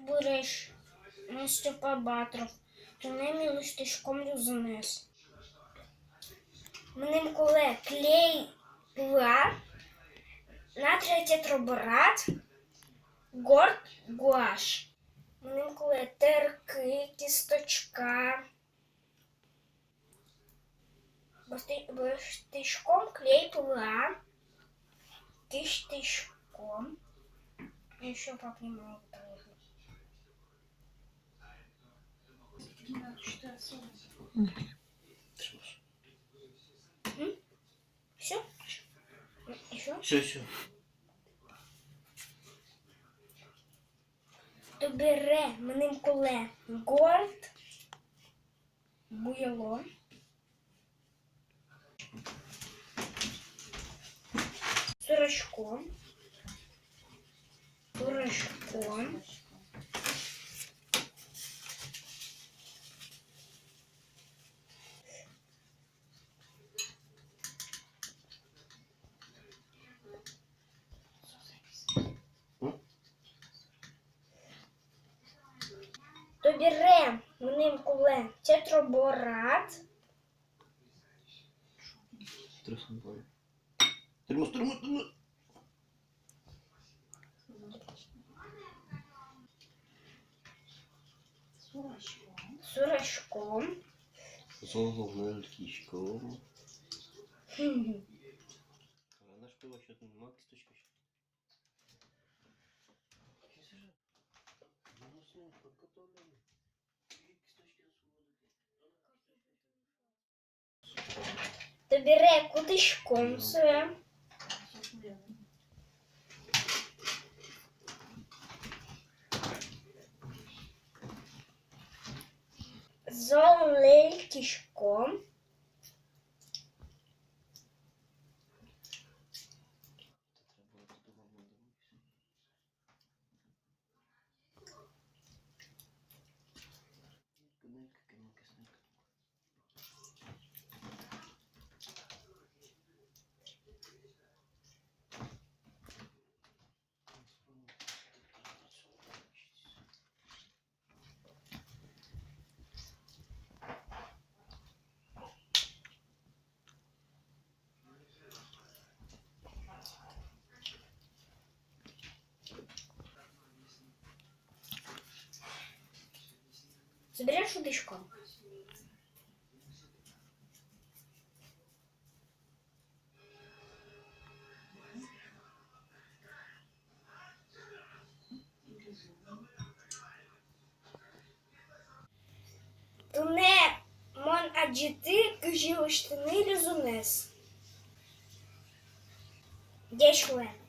береш на Степа Батров, то ними листочком різунес. Меним коле клей пила, натрій тетроборат, горд гуаш. Меним коле терки, кісточка. Штишком клей пила, штишком. Еще пап не могу проехать. Все? Еще? Все. То бере меним коле горд, буяло, сурачком, то бере меним коле тетроборат, сурачком, Золотишком. Наш пиво ще нема кісточки. то бере кутишком своє, золотишком, забереш удочком. Туне мон аджити кжілоштини лізунес. Дешве.